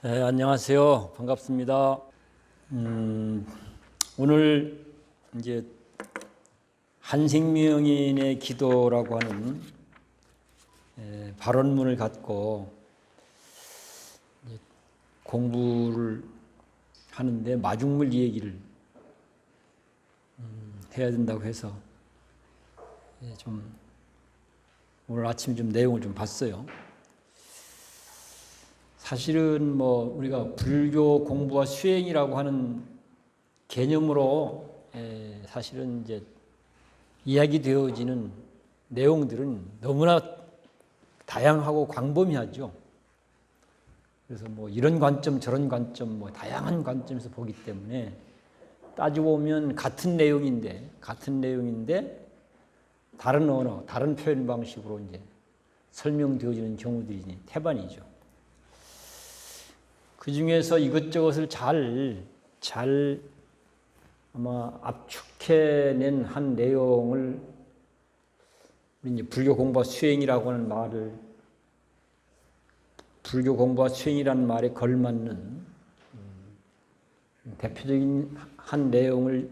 네, 안녕하세요. 반갑습니다. 오늘 이제 한생명인의 기도라고 하는 발언문을 갖고 공부를 하는데 마중물 얘기를 해야 된다고 해서 좀 오늘 아침 좀 내용을 좀 봤어요. 사실은 우리가 불교 공부와 수행이라고 하는 개념으로 사실은 이제 이야기되어지는 내용들은 너무나 다양하고 광범위하죠. 그래서 이런 관점 저런 관점 다양한 관점에서 보기 때문에 따지고 보면 같은 내용인데 다른 언어, 다른 표현 방식으로 이제 설명되어지는 경우들이 태반이죠. 그 중에서 이것저것을 잘 아마 압축해낸 한 내용을 우리 이제 불교 공부와 수행이라고 하는 말을 불교 공부와 수행이라는 말에 걸맞는 대표적인 한 내용을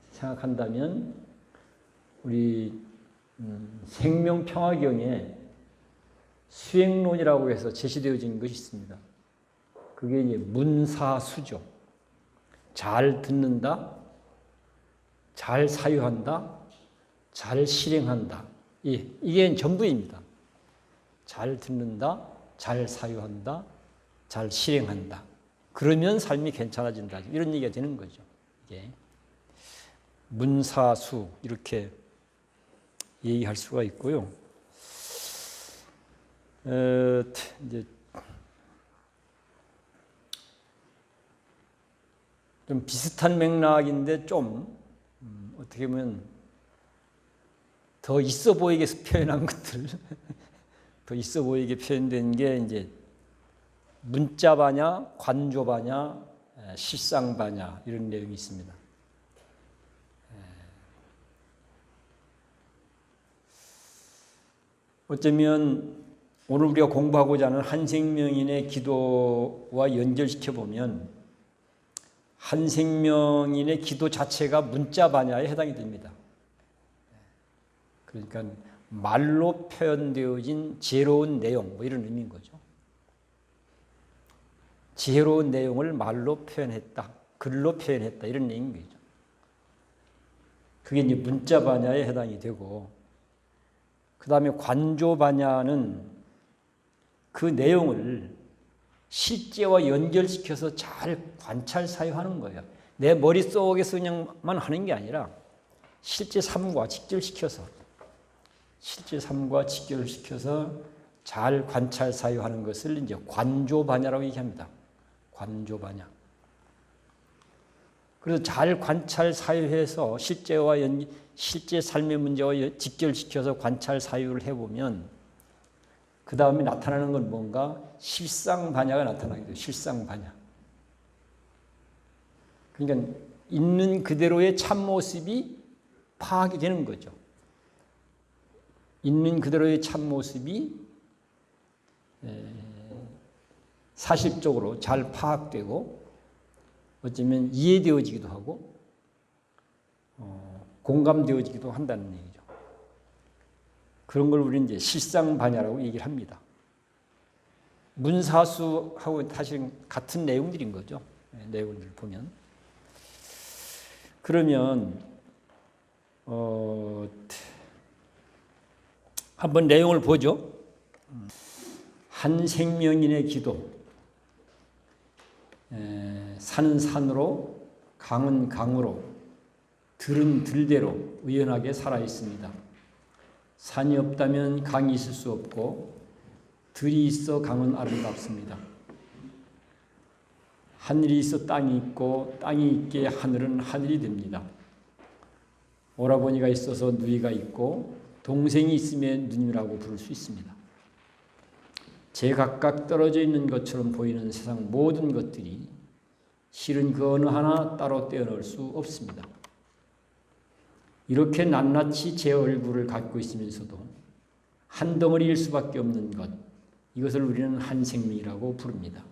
생각한다면 우리 생명평화경에 수행론이라고 해서 제시되어진 것이 있습니다. 그게 이제 문사수죠. 잘 듣는다, 잘 사유한다, 잘 실행한다. 이게 전부입니다. 잘 듣는다, 잘 사유한다, 잘 실행한다. 그러면 삶이 괜찮아진다. 이런 얘기가 되는 거죠. 이게 문사수 이렇게 얘기할 수가 있고요. 이제 좀 비슷한 맥락인데 좀 어떻게 보면 더 있어 보이게 표현한 것들, 더 있어 보이게 표현된 게 이제 문자바냐, 관조바냐, 실상바냐 이런 내용이 있습니다. 어쩌면 오늘 우리가 공부하고자 하는 한생명인의 기도와 연결시켜 보면 한생명인의 기도 자체가 문자바냐에 해당이 됩니다. 그러니까 말로 표현되어진 지혜로운 내용 이런 의미인 거죠. 지혜로운 내용을 말로 표현했다, 글로 표현했다 이런 얘기인 거죠. 그게 이제 문자바냐에 해당이 되고 그 다음에 관조바냐는 그 내용을 실제와 연결시켜서 잘 관찰 사유하는 거예요. 내 머릿속에서 그냥만 하는 게 아니라 실제 삶과 직결시켜서 잘 관찰 사유하는 것을 이제 관조바냐라고 얘기합니다. 관조바냐. 그래서 잘 관찰 사유해서 실제 삶의 문제와 직결시켜서 관찰 사유를 해보면 그 다음에 나타나는 건 뭔가 실상바냐가 나타나게 돼요. 실상바냐. 그러니까 있는 그대로의 참모습이 파악이 되는 거죠. 있는 그대로의 참모습이 사실적으로 잘 파악되고 어쩌면 이해되어지기도 하고 공감되어지기도 한다는 얘기죠. 그런 걸 우리는 이제 실상바냐라고 얘기를 합니다. 문사수하고 사실 같은 내용들인 거죠. 내용을 보면. 그러면 한번 내용을 보죠. 한생명인의 기도. 산은 산으로, 강은 강으로, 들은 들대로 의연하게 살아 있습니다. 산이 없다면 강이 있을 수 없고 들이 있어 강은 아름답습니다. 하늘이 있어 땅이 있고 땅이 있기에 하늘은 하늘이 됩니다. 오라버니가 있어서 누이가 있고 동생이 있으면 누님이라고 부를 수 있습니다. 제각각 떨어져 있는 것처럼 보이는 세상 모든 것들이 실은 그 어느 하나 따로 떼어놓을 수 없습니다. 이렇게 낱낱이 제 얼굴을 갖고 있으면서도 한 덩어리일 수밖에 없는 것, 이것을 우리는 한생명이라고 부릅니다.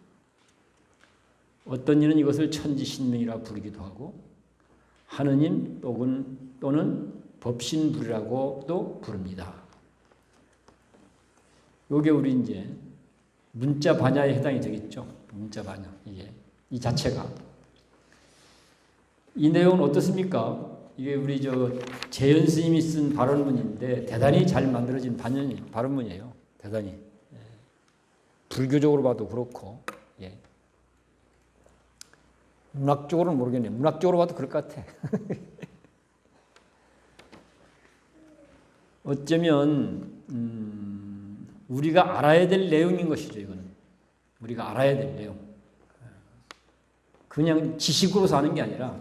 어떤 이는 이것을 천지신명이라 부르기도 하고 하느님 또는 법신불이라고도 부릅니다. 요게 우리 이제 문자 반야에 해당이 되겠죠. 문자 반야. 이게 이 자체가. 이 내용은 어떻습니까? 이게 우리 재현 스님이 쓴 발언문인데 대단히 잘 만들어진 발언문이에요. 대단히. 예. 불교적으로 봐도 그렇고, 예. 문학적으로는 모르겠네요. 문학적으로 봐도 그럴 것 같아. 어쩌면 우리가 알아야 될 내용인 것이죠. 이거는 우리가 알아야 될 내용. 그냥 지식으로 사는 게 아니라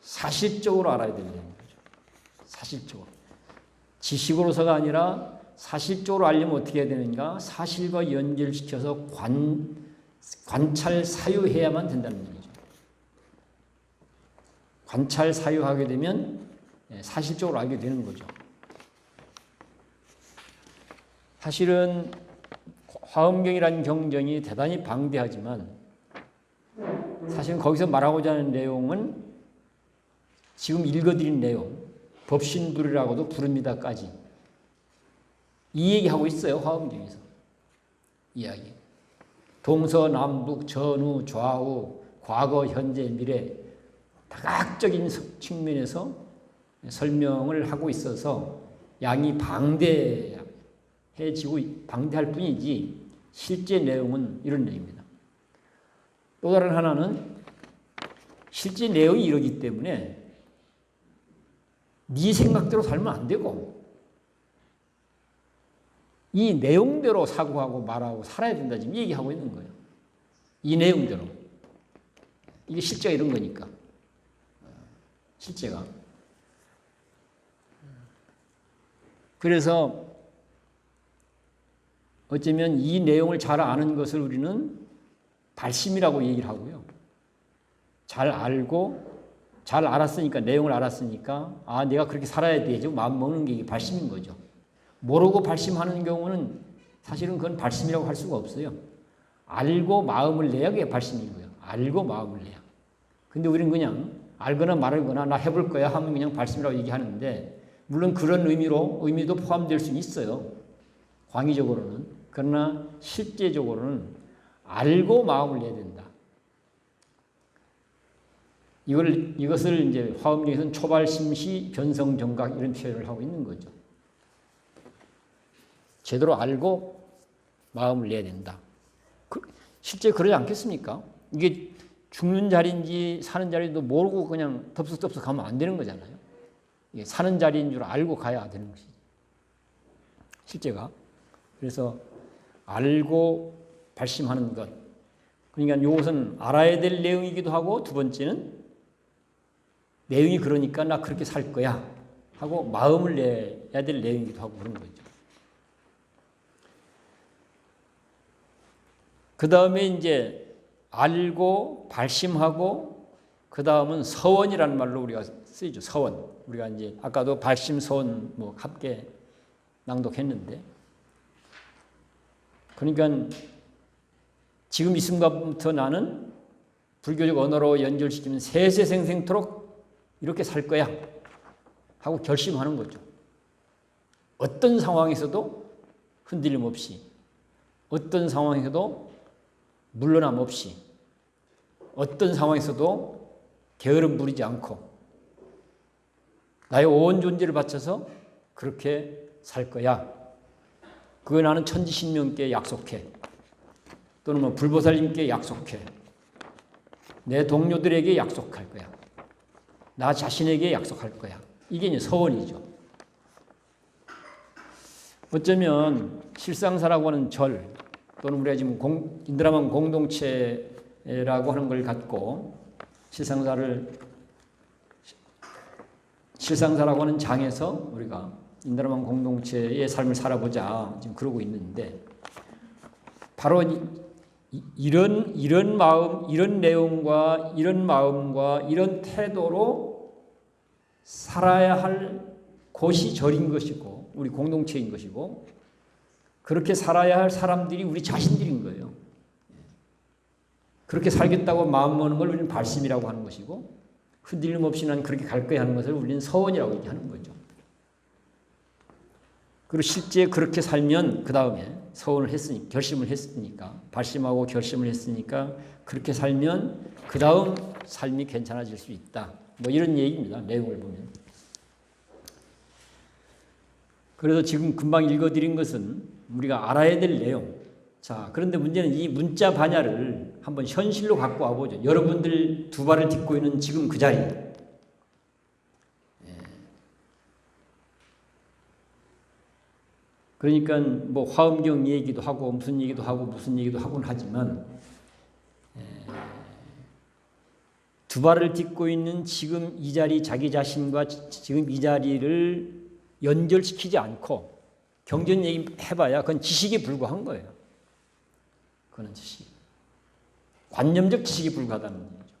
사실적으로 알아야 될 내용이죠. 사실적으로. 지식으로서가 아니라 사실적으로 알려면 어떻게 해야 되는가? 사실과 연결시켜서 관찰 사유해야만 된다는 얘기죠. 관찰 사유하게 되면 사실적으로 알게 되는 거죠. 사실은 화엄경이라는 경전이 대단히 방대하지만 사실은 거기서 말하고자 하는 내용은 지금 읽어드린 내용, 법신불이라고도 부릅니다까지 이 얘기하고 있어요. 화엄경에서. 이야기. 동서남북 전후 좌우 과거 현재 미래 다각적인 측면에서 설명을 하고 있어서 양이 방대할 뿐이지 실제 내용은 이런 내용입니다. 또 다른 하나는 실제 내용이 이러기 때문에 네 생각대로 살면 안 되고 이 내용대로 사고하고 말하고 살아야 된다 지금 얘기하고 있는 거예요. 이 내용대로. 이게 실제가 이런 거니까. 실제가. 그래서 어쩌면 이 내용을 잘 아는 것을 우리는 발심이라고 얘기를 하고요. 잘 알고 잘 알았으니까 내용을 알았으니까 아 내가 그렇게 살아야 되죠. 마음 먹는 게 이게 발심인 거죠. 모르고 발심하는 경우는 사실은 그건 발심이라고 할 수가 없어요. 알고 마음을 내야 그게 발심인 거예요. 알고 마음을 내야. 근데 우리는 그냥 알거나 말거나 나 해볼 거야 하면 그냥 발심이라고 얘기하는데 물론 그런 의미도 포함될 수는 있어요. 광의적으로는. 그러나 실제적으로는 알고 마음을 내야 된다. 이것을 이제 화엄경에서는 초발심시 변성정각 이런 표현을 하고 있는 거죠. 제대로 알고 마음을 내야 된다. 실제 그러지 않겠습니까? 이게 죽는 자리인지 사는 자리인지도 모르고 그냥 덥석덥석 가면 안 되는 거잖아요. 이게 사는 자리인 줄 알고 가야 되는 것이죠. 실제가. 그래서 알고 발심하는 것. 그러니까 이것은 알아야 될 내용이기도 하고 두 번째는 내용이 그러니까 나 그렇게 살 거야 하고 마음을 내야 될 내용이기도 하고 그런 거죠. 그 다음에 이제 알고 발심하고 그 다음은 서원이라는 말로 우리가 쓰이죠. 서원. 우리가 이제 아까도 발심, 서원 뭐 함께 낭독했는데 그러니까 지금 이 순간부터 나는 불교적 언어로 연결시키면 세세생생토록 이렇게 살 거야 하고 결심하는 거죠. 어떤 상황에서도 흔들림 없이 어떤 상황에서도 물러남 없이 어떤 상황에서도 게으름 부리지 않고 나의 온 존재를 바쳐서 그렇게 살 거야. 그거 나는 천지신명께 약속해. 또는 뭐 불보살님께 약속해. 내 동료들에게 약속할 거야. 나 자신에게 약속할 거야. 이게 이제 서원이죠. 어쩌면 실상사라고 하는 절 또는 우리가 지금 인드라만 공동체라고 하는 걸 갖고 실상사라고 하는 장에서 우리가 인드라만 공동체의 삶을 살아보자 지금 그러고 있는데 바로 이런 마음, 이런 내용과 이런 마음과 이런 태도로 살아야 할 곳이 절인 것이고 우리 공동체인 것이고 그렇게 살아야 할 사람들이 우리 자신들인 거예요. 그렇게 살겠다고 마음먹는 걸 우리는 발심이라고 하는 것이고 흔들림 없이 난 그렇게 갈 거야 하는 것을 우리는 서원이라고 얘기하는 거죠. 그리고 실제 그렇게 살면 그 다음에 서원을 했으니까 결심을 했으니까 발심하고 결심을 했으니까 그렇게 살면 그 다음 삶이 괜찮아질 수 있다. 뭐 이런 얘기입니다. 내용을 보면. 그래서 지금 금방 읽어드린 것은 우리가 알아야 될 내용. 자, 그런데 문제는 이 문자 반야를 한번 현실로 갖고 와보죠. 여러분들 두 발을 딛고 있는 지금 그 자리. 그러니까 뭐 화엄경 얘기도 하고 무슨 얘기도 하고 무슨 얘기도 하곤 하지만 두 발을 딛고 있는 지금 이 자리 자기 자신과 지금 이 자리를 연결시키지 않고 경전 얘기 해봐야 그건 지식에 불과한 거예요. 그건 지식. 관념적 지식에 불과하다는 얘기죠.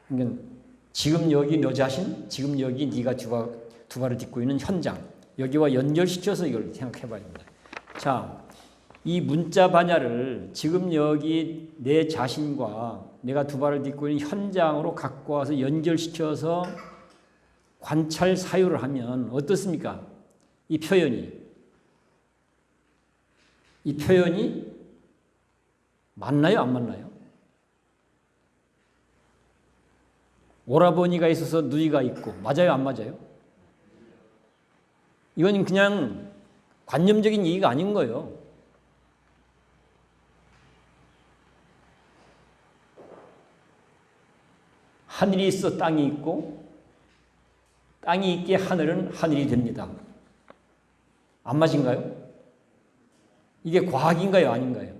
그러니까 지금 여기 너 자신, 지금 여기 네가 두 발을 딛고 있는 현장, 여기와 연결시켜서 이걸 생각해봐야 됩니다. 자, 이 문자 반야를 지금 여기 내 자신과 내가 두 발을 딛고 있는 현장으로 갖고 와서 연결시켜서 관찰 사유를 하면 어떻습니까? 이 표현이 맞나요? 안 맞나요? 오라버니가 있어서 누이가 있고 맞아요? 안 맞아요? 이건 그냥 관념적인 얘기가 아닌 거예요. 하늘이 있어 땅이 있고 땅이 있기에 하늘은 하늘이 됩니다. 안 맞은가요? 이게 과학인가요? 아닌가요?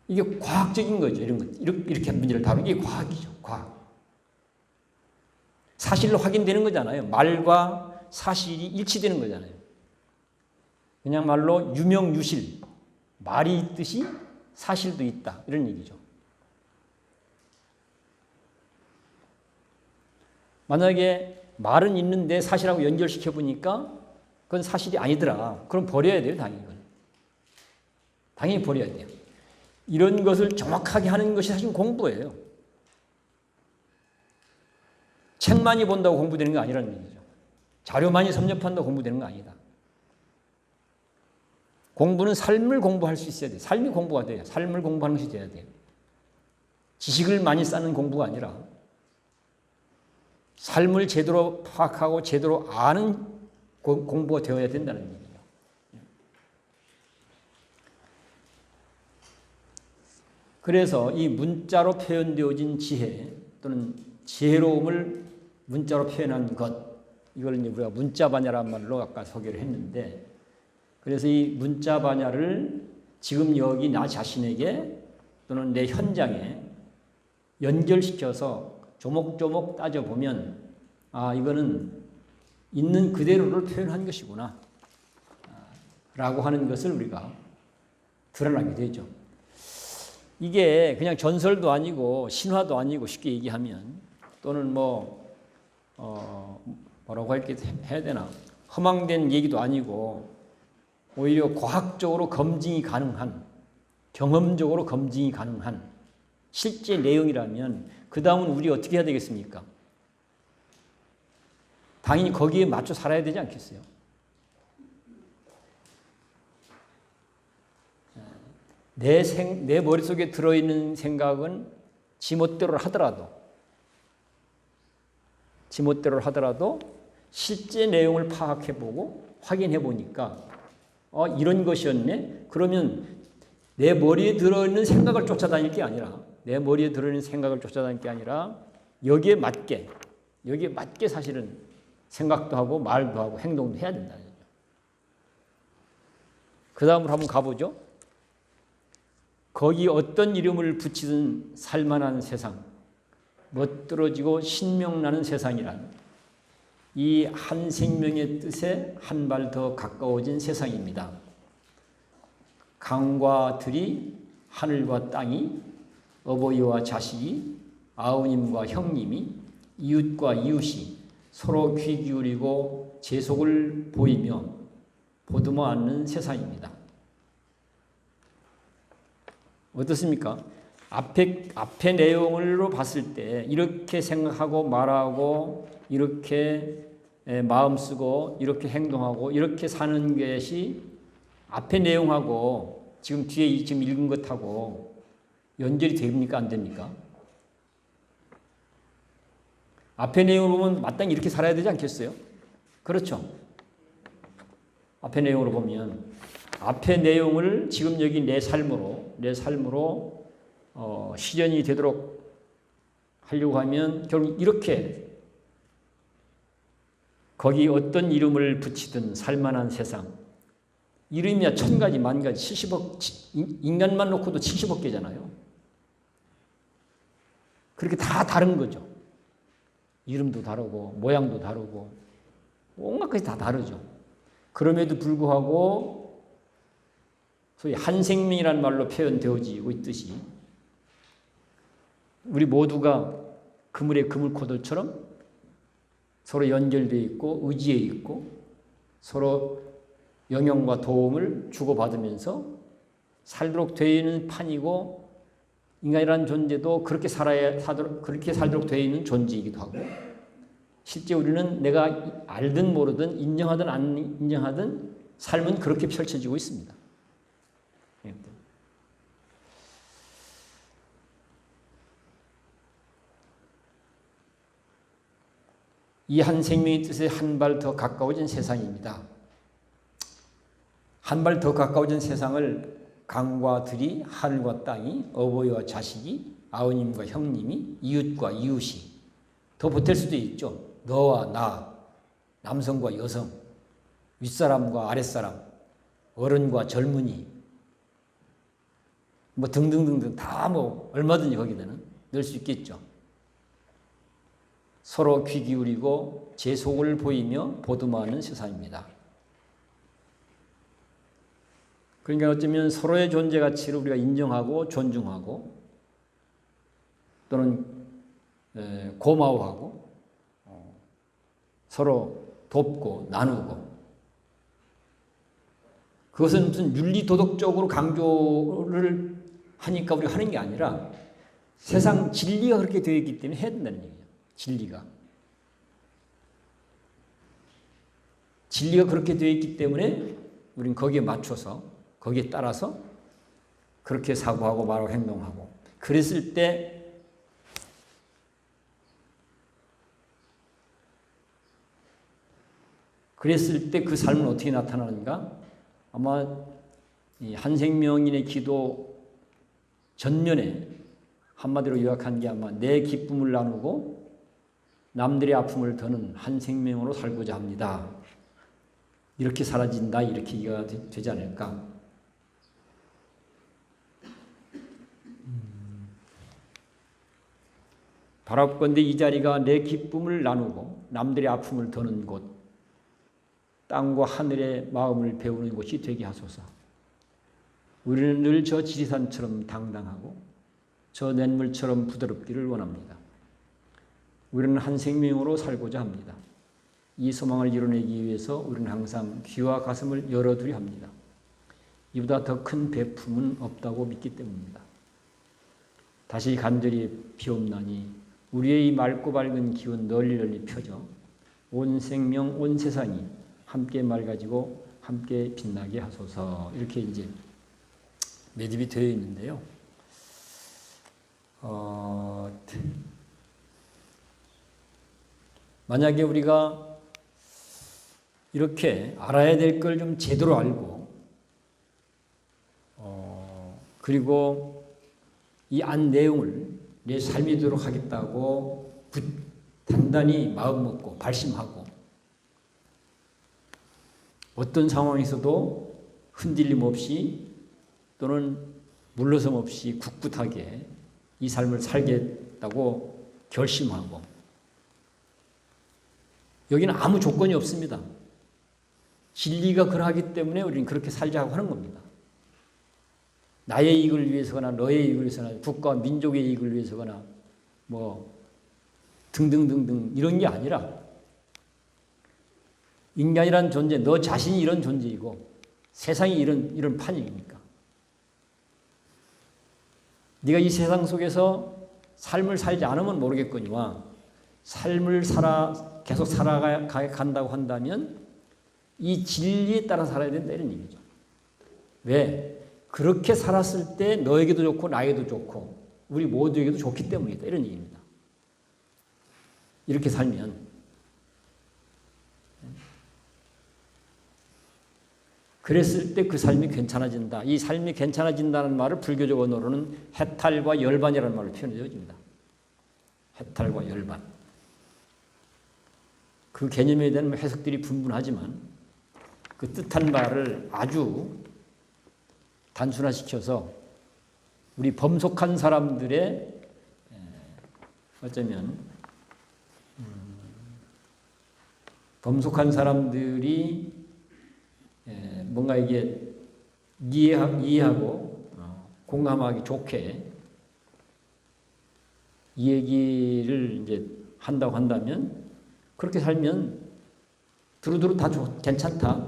이게 과학적인 거죠. 이런 것. 이렇게 문제를 다루는 게 과학이죠. 과학. 사실로 확인되는 거잖아요. 말과 사실이 일치되는 거잖아요. 그냥 말로 유명유실. 말이 있듯이 사실도 있다. 이런 얘기죠. 만약에 말은 있는데 사실하고 연결시켜 보니까 그건 사실이 아니더라. 그럼 버려야 돼요, 당연히. 당연히 버려야 돼요. 이런 것을 정확하게 하는 것이 사실 공부예요. 책 많이 본다고 공부되는 거 아니라는 얘기죠. 자료 많이 섭렵한다고 공부되는 거 아니다. 공부는 삶을 공부할 수 있어야 돼요. 삶이 공부가 돼요. 삶을 공부하는 것이 돼야 돼요. 지식을 많이 쌓는 공부가 아니라 삶을 제대로 파악하고 제대로 아는 공부가 되어야 된다는 얘기예요. 그래서 이 문자로 표현되어진 지혜 또는 지혜로움을 문자로 표현한 것, 이걸 우리가 문자 반야란 말로 아까 소개를 했는데, 그래서 이 문자 반야를 지금 여기 나 자신에게 또는 내 현장에 연결시켜서 조목조목 따져보면 아, 이거는 있는 그대로를 표현한 것이구나 라고 하는 것을 우리가 드러나게 되죠. 이게 그냥 전설도 아니고 신화도 아니고 쉽게 얘기하면 또는 뭐라고 해야 되나 허망된 얘기도 아니고 오히려 과학적으로 검증이 가능한 경험적으로 검증이 가능한 실제 내용이라면 그 다음은 우리 어떻게 해야 되겠습니까? 당연히 거기에 맞춰 살아야 되지 않겠어요? 내 머릿속에 들어있는 생각은 지멋대로 하더라도 실제 내용을 파악해보고 확인해보니까 이런 것이었네? 그러면 내 머리에 들어있는 생각을 쫓아다닐 게 아니라 여기에 맞게 사실은 생각도 하고 말도 하고 행동도 해야 된다는 거죠. 그 다음으로 한번 가보죠. 거기 어떤 이름을 붙이든 살만한 세상, 멋들어지고 신명나는 세상이란 이 한 생명의 뜻에 한 발 더 가까워진 세상입니다. 강과 들이, 하늘과 땅이, 어버이와 자식이, 아우님과 형님이, 이웃과 이웃이 서로 귀 기울이고 재속을 보이며 보듬어 안는 세상입니다. 어떻습니까? 앞에 내용으로 봤을 때 이렇게 생각하고 말하고 이렇게 마음 쓰고 이렇게 행동하고 이렇게 사는 것이 앞에 내용하고 지금 뒤에 지금 읽은 것하고 연결이 됩니까? 안 됩니까? 앞에 내용으로 보면 마땅히 이렇게 살아야 되지 않겠어요? 그렇죠? 앞에 내용으로 보면 앞에 내용을 지금 여기 내 삶으로 실현이 되도록 하려고 하면 결국 이렇게 거기 어떤 이름을 붙이든 살만한 세상 이름이야 1000가지 만가지 70억 인간만 놓고도 70억 개잖아요. 그렇게 다 다른 거죠. 이름도 다르고 모양도 다르고 온갖 것이 다 다르죠. 그럼에도 불구하고 소위 한 생명이라는 말로 표현되어지고 있듯이 우리 모두가 그물의 그물코들처럼 서로 연결되어 있고 의지해 있고 서로 영향과 도움을 주고받으면서 살도록 되어 있는 판이고 인간이라는 존재도 그렇게 그렇게 살도록 되어 있는 존재이기도 하고 실제 우리는 내가 알든 모르든 인정하든 안 인정하든 삶은 그렇게 펼쳐지고 있습니다. 이 한 생명의 뜻에 한 발 더 가까워진 세상입니다. 한 발 더 가까워진 세상을 강과 들이, 하늘과 땅이, 어버이와 자식이, 아버님과 형님이, 이웃과 이웃이 더 보탤 수도 있죠. 너와 나, 남성과 여성, 윗사람과 아랫사람, 어른과 젊은이 뭐 등등등등 다 뭐 얼마든지 거기다는 넣을 수 있겠죠. 서로 귀 기울이고 제 속을 보이며 보듬어하는 세상입니다. 그러니까 어쩌면 서로의 존재 가치를 우리가 인정하고 존중하고 또는 고마워하고 서로 돕고 나누고 그것은 무슨 윤리 도덕적으로 강조를 하니까 우리가 하는 게 아니라 세상 진리가 그렇게 되어 있기 때문에 해야 된다는 얘기예요. 진리가 그렇게 되어 있기 때문에 우리는 거기에 맞춰서 거기에 따라서 그렇게 사고하고 말하고 행동하고 그랬을 때 그 삶은 어떻게 나타나는가? 아마 이 한생명인의 기도 전면에 한마디로 요약한 게 아마 내 기쁨을 나누고 남들의 아픔을 더는 한 생명으로 살고자 합니다. 이렇게 사라진다 이렇게 이해가 되지 않을까? 바랍건대 이 자리가 내 기쁨을 나누고 남들의 아픔을 더는 곳, 땅과 하늘의 마음을 배우는 곳이 되게 하소서. 우리는 늘 저 지리산처럼 당당하고 저 냇물처럼 부드럽기를 원합니다. 우리는 한 생명으로 살고자 합니다. 이 소망을 이뤄내기 위해서 우리는 항상 귀와 가슴을 열어두려 합니다. 이보다 더 큰 배품은 없다고 믿기 때문입니다. 다시 간절히 비옵나니 우리의 이 맑고 밝은 기운 널리 펴져 온 생명 온 세상이 함께 맑아지고 함께 빛나게 하소서. 이렇게 이제 매듭이 되어 있는데요. 만약에 우리가 이렇게 알아야 될 걸 좀 제대로 알고 그리고 이 안 내용을 내 삶이 되도록 하겠다고 단단히 마음 먹고 발심하고 어떤 상황에서도 흔들림 없이 또는 물러섬 없이 굳굳하게 이 삶을 살겠다고 결심하고 여기는 아무 조건이 없습니다. 진리가 그러하기 때문에 우리는 그렇게 살자고 하는 겁니다. 나의 이익을 위해서거나 너의 이익을 위해서거나 국가와 민족의 이익을 위해서거나 뭐 등등등등 이런 게 아니라 인간이란 존재, 너 자신이 이런 존재이고 세상이 이런 판이니까 네가 이 세상 속에서 삶을 살지 않으면 모르겠거니와 삶을 계속 살아간다고 한다면 이 진리에 따라 살아야 된다 이런 얘기죠. 왜? 그렇게 살았을 때 너에게도 좋고 나에게도 좋고 우리 모두에게도 좋기 때문이다 이런 얘기입니다. 이렇게 살면 그랬을 때 그 삶이 괜찮아진다. 이 삶이 괜찮아진다는 말을 불교적 언어로는 해탈과 열반이라는 말로 표현되어집니다. 해탈과 열반. 그 개념에 대한 해석들이 분분하지만 그 뜻한 바를 아주 단순화시켜서 우리 범속한 사람들의 어쩌면 범속한 사람들이 뭔가 이게 이해하고 공감하기 좋게 이 얘기를 이제 한다고 한다면 그렇게 살면 두루두루 다 괜찮다.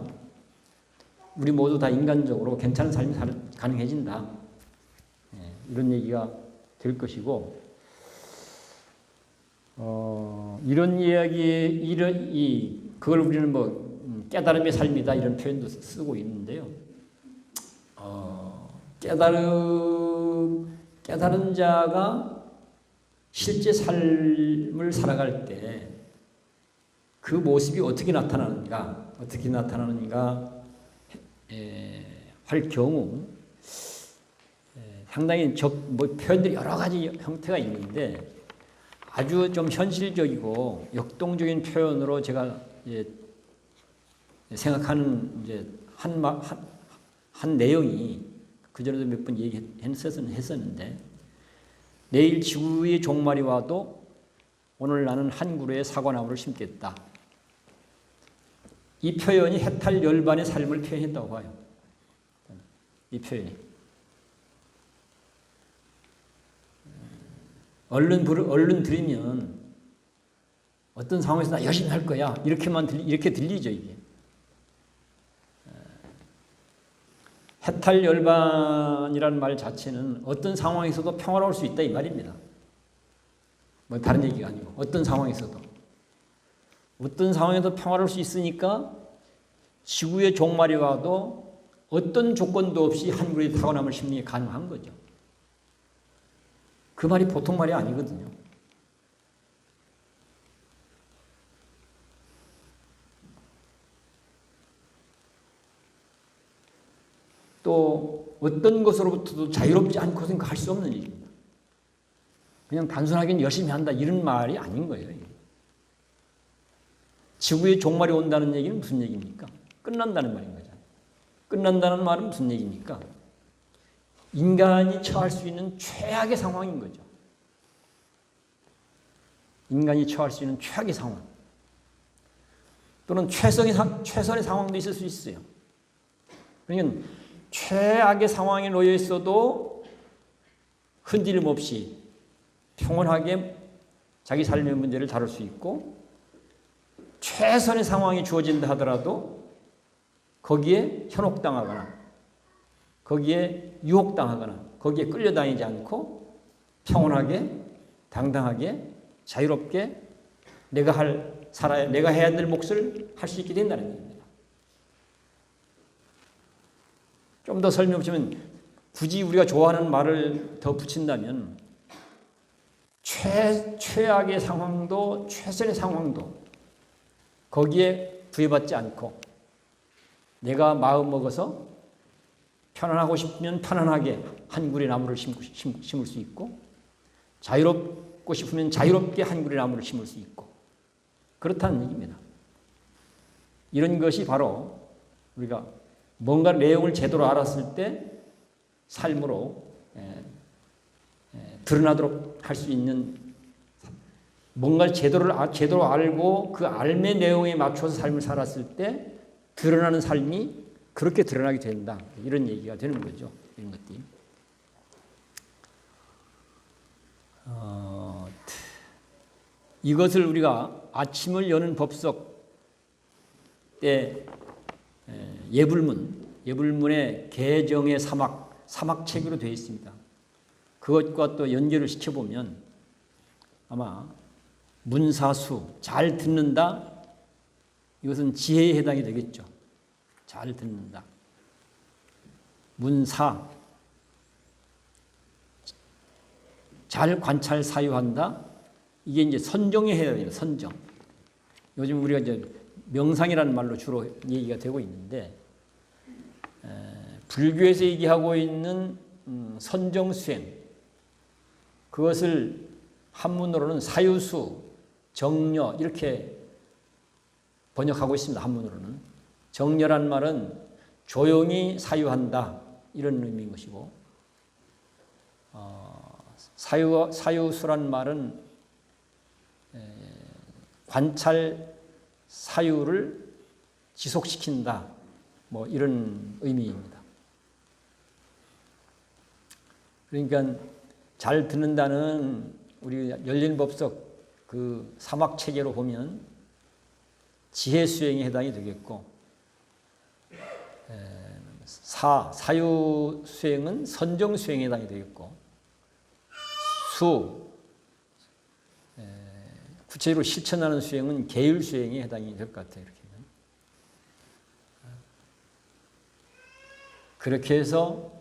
우리 모두 다 인간적으로 괜찮은 삶이 가능해진다. 이런 얘기가 될 것이고 이런 이야기 그걸 우리는 뭐 깨달음의 삶이다 이런 표현도 쓰고 있는데요. 깨달은 자가 실제 삶을 살아갈 때 그 모습이 어떻게 나타나는가 할 경우 상당히 표현들이 여러 가지 형태가 있는데 아주 좀 현실적이고 역동적인 표현으로 제가 생각하는 이제 한 내용이 그전에도 몇 번 얘기했었는데 내일 지구의 종말이 와도 오늘 나는 한 그루의 사과나무를 심겠다. 이 표현이 해탈 열반의 삶을 표현했다고 봐요. 이 표현이. 얼른 들으면 어떤 상황에서 나 열심히 할 거야. 이렇게 들리죠, 이게. 해탈 열반이라는 말 자체는 어떤 상황에서도 평화로울 수 있다 이 말입니다. 뭐 다른 얘기가 아니고 어떤 상황에서도 평화로울 수 있으니까 지구의 종말이 와도 어떤 조건도 없이 한 그루의 사과나무를 심는 게 가능한 거죠. 그 말이 보통 말이 아니거든요. 또 어떤 것으로부터도 자유롭지 않고서는 할 수 없는 일입니다. 그냥 단순하게 열심히 한다 이런 말이 아닌 거예요. 지구의 종말이 온다는 얘기는 무슨 얘기입니까? 끝난다는 말인 거잖아요. 끝난다는 말은 무슨 얘기입니까? 인간이 처할 수 있는 최악의 상황인 거죠. 인간이 처할 수 있는 최악의 상황. 또는 최선의 상황도 있을 수 있어요. 그러니까 최악의 상황에 놓여 있어도 흔들림 없이 평온하게 자기 삶의 문제를 다룰 수 있고 최선의 상황이 주어진다 하더라도 거기에 현혹당하거나 거기에 유혹당하거나 거기에 끌려다니지 않고 평온하게 당당하게 자유롭게 내가 해야 될 몫을 할 수 있게 된다는 얘기입니다. 좀 더 설명하면 굳이 우리가 좋아하는 말을 더 붙인다면 최악의 상황도 최선의 상황도 거기에 구애받지 않고 내가 마음 먹어서 편안하고 싶으면 편안하게 한 그루의 나무를 심을 수 있고 자유롭고 싶으면 자유롭게 한 그루의 나무를 심을 수 있고 그렇다는 얘기입니다. 이런 것이 바로 우리가 뭔가 내용을 제대로 알았을 때 삶으로 드러나도록 할 수 있는 뭔가를 제대로 알고 그 알매 내용에 맞춰서 삶을 살았을 때 드러나는 삶이 그렇게 드러나게 된다. 이런 얘기가 되는 거죠. 이런 것들이. 이것을 우리가 아침을 여는 법석 때 예불문의 개정의 사막책으로 되어 있습니다. 그것과 또 연결을 시켜보면 아마 문사수, 잘 듣는다, 이것은 지혜에 해당이 되겠죠. 잘 듣는다. 문사, 잘 관찰 사유한다. 이게 이제 선정에 해야 돼요. 선정. 요즘 우리가 이제 명상이라는 말로 주로 얘기가 되고 있는데, 불교에서 얘기하고 있는 선정 수행, 그것을 한문으로는 사유수, 정려 이렇게 번역하고 있습니다. 한문으로는. 정려란 말은 조용히 사유한다, 이런 의미인 것이고, 사유수란 말은 관찰 사유를 지속시킨다, 뭐 이런 의미입니다. 그러니까 잘 듣는다는 우리 열린법석 그 사막 체계로 보면 지혜 수행에 해당이 되겠고, 사유 수행은 선정 수행에 해당이 되겠고, 구체적으로 실천하는 수행은 계율 수행에 해당이 될 것 같아요. 그렇게 해서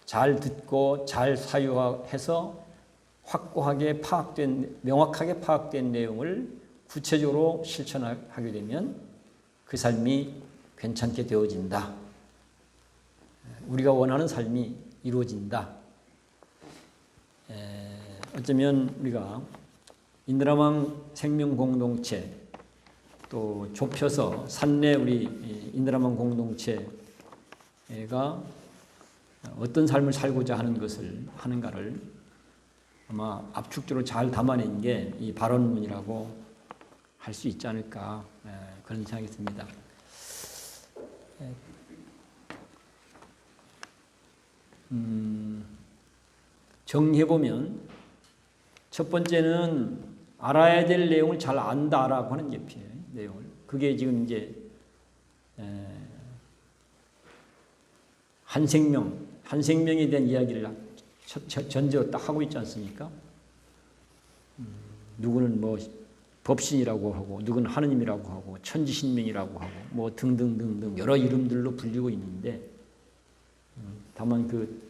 잘 듣고 잘 사유해서 확고하게 파악된, 명확하게 파악된 내용을 구체적으로 실천하게 되면 그 삶이 괜찮게 되어진다. 우리가 원하는 삶이 이루어진다. 어쩌면 우리가 인드라망 생명공동체, 또 좁혀서 산내 우리 인드라망 공동체가 어떤 삶을 살고자 하는 것을 하는가를 아마 압축적으로 잘 담아낸 게 이 발언문이라고 할 수 있지 않을까, 그런 생각이 듭니다. 정리해보면 첫 번째는 알아야 될 내용을 잘 안다라고 하는 게 필요해요. 내용을. 그게 지금 이제 한생명에 대한 이야기를 전제로 딱 하고 있지 않습니까? 누구는 뭐 법신이라고 하고, 누구는 하느님이라고 하고, 천지신명이라고 하고, 뭐 등등등등 여러 이름들로 불리고 있는데, 다만 그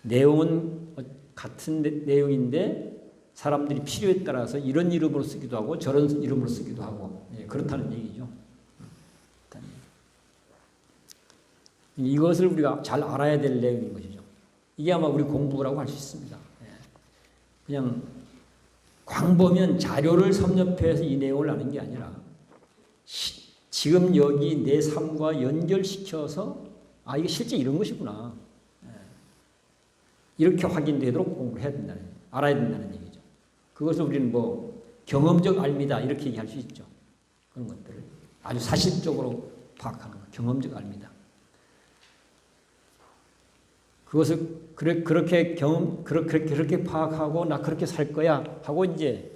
내용은 같은 내용인데 사람들이 필요에 따라서 이런 이름으로 쓰기도 하고 저런 이름으로 쓰기도 하고, 그렇다는 얘기죠. 이것을 우리가 잘 알아야 될 내용인 것이죠. 이게 아마 우리 공부라고 할 수 있습니다. 그냥 광범위한 자료를 섭렵해서 이 내용을 아는 게 아니라 지금 여기 내 삶과 연결시켜서 이게 실제 이런 것이구나, 이렇게 확인되도록 공부를 해야 된다는, 알아야 된다는 얘기죠. 그것을 우리는 뭐 경험적 알미다 이렇게 얘기할 수 있죠. 그런 것들을 아주 사실적으로 파악하는 것, 경험적 알미다. 그것을 그렇게 파악하고 나 그렇게 살 거야 하고 이제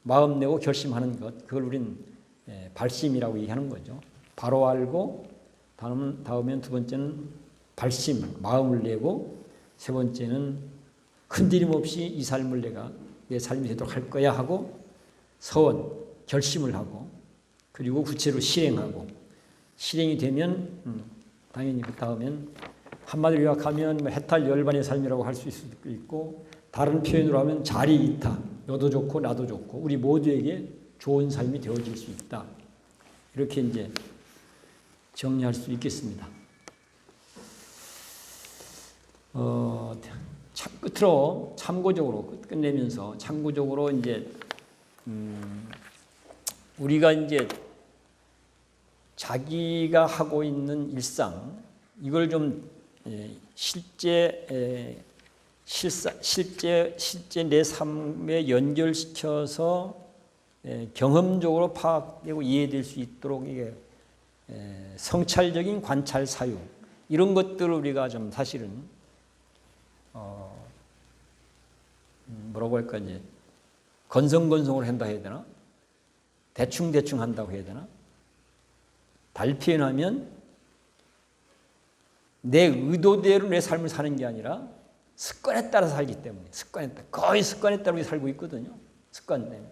마음 내고 결심하는 것, 그걸 우리는 발심이라고 얘기하는 거죠. 바로 알고, 다음엔 두 번째는 발심, 마음을 내고, 세 번째는 흔들림 없이 이 삶을 내가 내 삶이 되도록 할 거야 하고 서원, 결심을 하고, 그리고 구체로 실행하고, 실행이 되면 당연히 그 다음엔 한마디로 요약하면 해탈 열반의 삶이라고 할 수 있고, 다른 표현으로 하면 자리이타, 너도 좋고 나도 좋고 우리 모두에게 좋은 삶이 되어질 수 있다. 이렇게 이제 정리할 수 있겠습니다. 끝으로 참고적으로 끝내면서 참고적으로 이제 우리가 이제 자기가 하고 있는 일상, 이걸 좀 실제 내 삶에 연결시켜서 경험적으로 파악되고 이해될 수 있도록 이게 성찰적인 관찰 사유, 이런 것들을 우리가 좀 사실은 뭐라고 할까, 이제 건성건성으로 한다 해야 되나, 대충 한다고 해야 되나, 달 표현하면 내 의도대로 내 삶을 사는 게 아니라 습관에 따라 살기 때문에 거의 습관에 따라 살고 있거든요. 습관 때문에.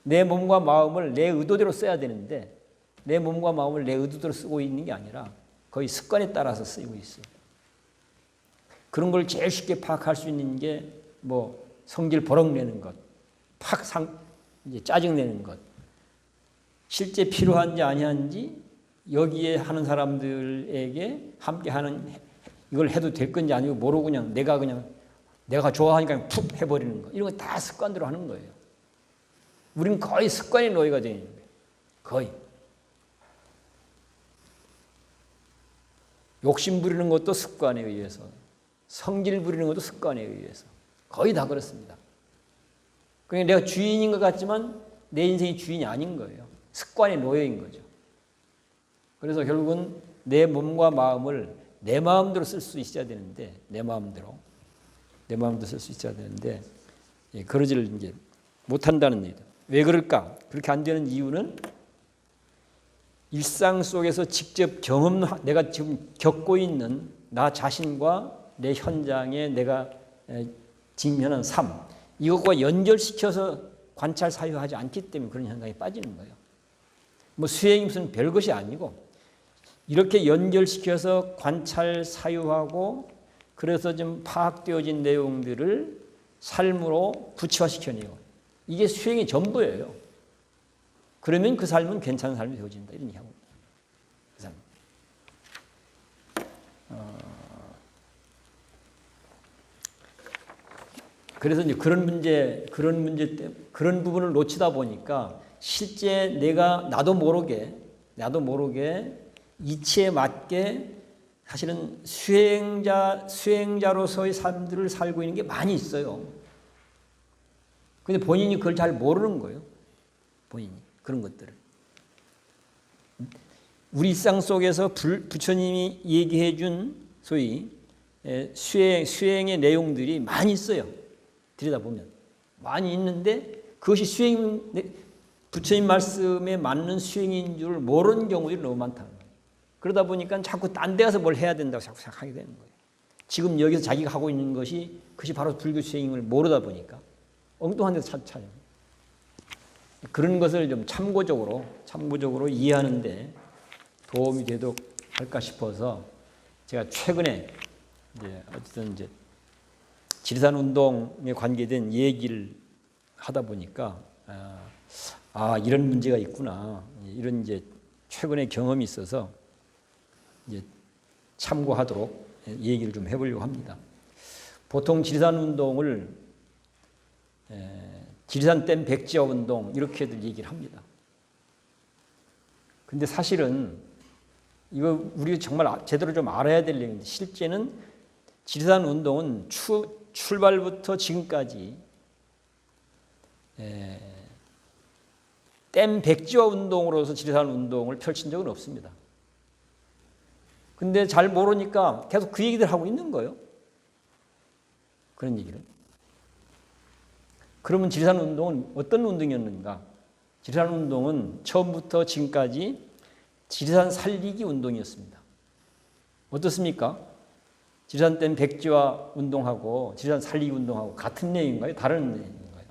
내 몸과 마음을 내 의도대로 써야 되는데 내 몸과 마음을 내 의도대로 쓰고 있는 게 아니라 거의 습관에 따라서 쓰고 있어요. 그런 걸 제일 쉽게 파악할 수 있는 게 뭐 성질 버럭 내는 것, 이제 짜증 내는 것, 실제 필요한지 아니한지 여기에 하는 사람들에게 함께 하는 이걸 해도 될 건지 아니고 모르고 그냥 내가 좋아하니까 그냥 푹 해버리는 거, 이런 거 다 습관대로 하는 거예요. 우리는 거의 습관의 노예가 되는 거예요. 거의. 욕심 부리는 것도 습관에 의해서, 성질 부리는 것도 습관에 의해서 거의 다 그렇습니다. 그러니까 내가 주인인 것 같지만 내 인생이 주인이 아닌 거예요. 습관의 노예인 거죠. 그래서 결국은 내 몸과 마음을 내 마음대로 쓸 수 있어야 되는데 내 마음대로 쓸 수 있어야 되는데 그러지를 이제 못한다는 얘기죠. 왜 그럴까? 그렇게 안 되는 이유는 일상 속에서 직접 내가 지금 겪고 있는 나 자신과 내 현장에 내가 직면한 삶, 이것과 연결시켜서 관찰 사유하지 않기 때문에 그런 현상에 빠지는 거예요. 뭐 수행이 무슨 별것이 아니고 이렇게 연결시켜서 관찰 사유하고 그래서 좀 파악되어진 내용들을 삶으로 구체화시켜내요. 이게 수행의 전부예요. 그러면 그 삶은 괜찮은 삶이 되어진다. 이런 얘기하고. 그 삶. 그래서 이제 그런 부분을 놓치다 보니까 실제 나도 모르게 이치에 맞게 사실은 수행자로서의 삶들을 살고 있는 게 많이 있어요. 근데 본인이 그걸 잘 모르는 거예요. 본인이 그런 것들을. 우리 일상 속에서 부처님이 얘기해 준 소위 수행의 내용들이 많이 있어요. 들여다보면 많이 있는데 그것이 부처님 말씀에 맞는 수행인 줄 모르는 경우들이 너무 많다는 거예요. 그러다 보니까 자꾸 딴 데 가서 뭘 해야 된다고 자꾸 생각하게 되는 거예요. 지금 여기서 자기가 하고 있는 것이 그것이 바로 불교 수행임을 모르다 보니까 엉뚱한 데서 찾아요. 그런 것을 좀 참고적으로 이해하는데 도움이 되도록 할까 싶어서 제가 최근에 어쨌든 지리산 운동에 관계된 얘기를 하다 보니까 이런 문제가 있구나, 이런 최근의 경험이 있어서 참고하도록 얘기를 좀 해보려고 합니다. 보통 지리산 운동을 지리산댐 백지화 운동 이렇게들 얘기를 합니다. 근데 사실은 이거 우리가 정말 제대로 좀 알아야 될 얘기인데 실제는 지리산 운동은 출발부터 지금까지 댐 백지화 운동으로서 지리산 운동을 펼친 적은 없습니다. 근데 잘 모르니까 계속 그 얘기들 하고 있는 거예요. 그런 얘기를. 그러면 지리산 운동은 어떤 운동이었는가? 지리산 운동은 처음부터 지금까지 지리산 살리기 운동이었습니다. 어떻습니까? 지리산댐 백지화 운동하고 지리산 살리기 운동하고 같은 내용인가요? 다른 내용인가요?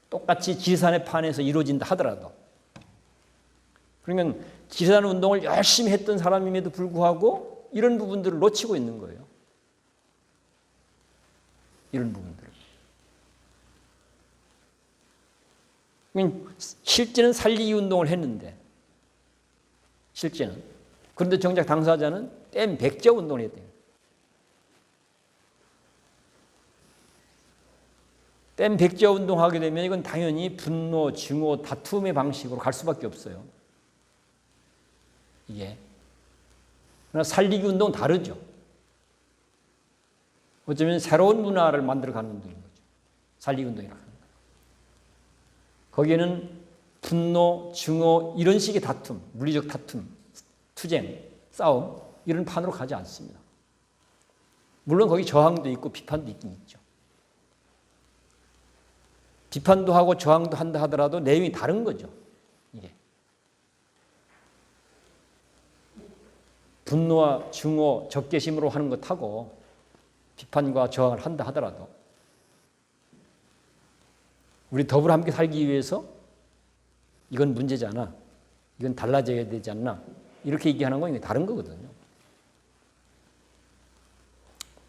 똑같이 지리산의 판에서 이루어진다 하더라도. 그러면 지리산 운동을 열심히 했던 사람임에도 불구하고 이런 부분들을 놓치고 있는 거예요. 이런 부분들을. 실제는 살리기 운동을 했는데 실제는. 그런데 정작 당사자는 댐 백지화 운동을 했대요. 댐 백지화 운동하게 되면 이건 당연히 분노, 증오, 다툼의 방식으로 갈 수밖에 없어요. 이게. 그러나 살리기 운동은 다르죠. 어쩌면 새로운 문화를 만들어가는 운동인 거죠. 살리기 운동이라고 하는 거예요. 거기에는 분노, 증오 이런 식의 다툼, 물리적 다툼, 투쟁, 싸움 이런 판으로 가지 않습니다. 물론 거기 저항도 있고 비판도 있긴 있죠. 비판도 하고 저항도 한다 하더라도 내용이 다른 거죠. 이게. 분노와 증오, 적개심으로 하는 것하고 비판과 저항을 한다 하더라도 우리 더불어 함께 살기 위해서 이건 문제잖아. 이건 달라져야 되지 않나. 이렇게 얘기하는 건 다른 거거든요.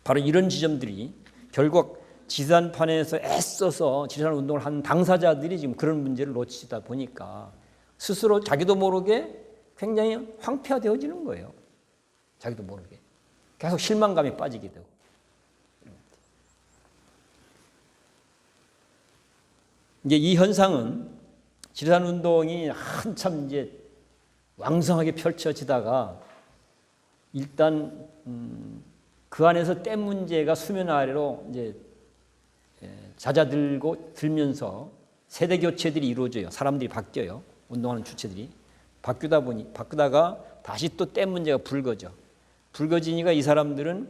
바로 이런 지점들이 결국 지산판에서 애써서 지산 운동을 하는 당사자들이 지금 그런 문제를 놓치다 보니까 스스로 자기도 모르게 굉장히 황폐화되어지는 거예요. 자기도 모르게. 계속 실망감에 빠지게 되고. 이제 이 현상은 지산 운동이 한참 이제 왕성하게 펼쳐지다가 일단 그 안에서 때 문제가 수면 아래로 이제 잦아들고 들면서 세대 교체들이 이루어져요. 사람들이 바뀌어요. 운동하는 주체들이 바꾸다가 다시 또 때 문제가 불거지니까 이 사람들은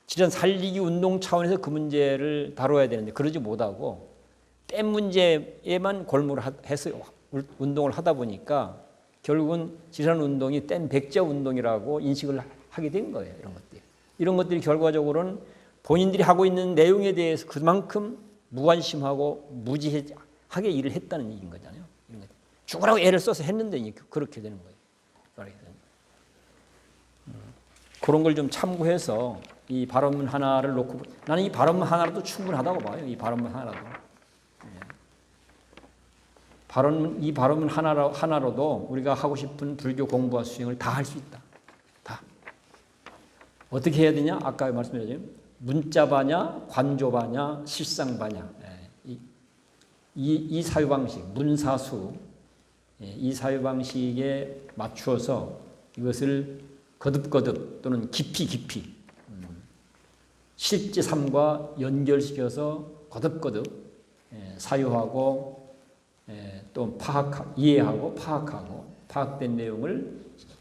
지산 살리기 운동 차원에서 그 문제를 다뤄야 되는데 그러지 못하고 때 문제에만 골몰을 해서 운동을 하다 보니까 결국은 지산 운동이 땐 백자 운동이라고 인식을 하게 된 거예요. 이런 것들이 결과적으로는 본인들이 하고 있는 내용에 대해서 그만큼 무관심하고 무지하게 일을 했다는 얘기인 거잖아요. 죽으라고 애를 써서 했는데 그렇게 되는 거예요. 그런 걸 좀 참고해서 이 발언문 하나를 놓고 나는 이 발언문 하나로도 충분하다고 봐요. 이 발언문 하나라도. 이 발언문 하나로도 우리가 하고 싶은 불교 공부와 수행을 다 할 수 있다. 다. 어떻게 해야 되냐? 아까 말씀드렸죠. 문자바냐, 관조바냐, 실상바냐. 이 사유방식, 문사수, 이 사유방식에 맞추어서 이것을 거듭거듭 또는 깊이 실제 삶과 연결시켜서 거듭거듭 사유하고 또 이해하고 파악된 내용을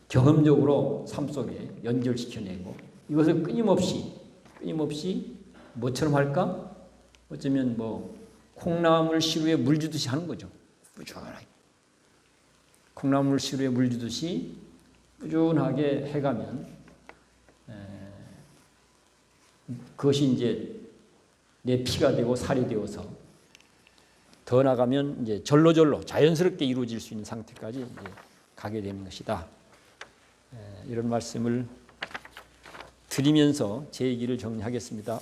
경험적으로 삶 속에 연결시켜내고 이것을 끊임없이 뭐처럼 할까? 어쩌면 콩나물 시루에 물 주듯이 하는 거죠. 꾸준하게. 콩나물 시루에 물 주듯이 꾸준하게 해가면 그것이 이제 내 피가 되고 살이 되어서 더 나가면 이제 절로절로 자연스럽게 이루어질 수 있는 상태까지 이제 가게 되는 것이다. 이런 말씀을 드리면서 제 얘기를 정리하겠습니다.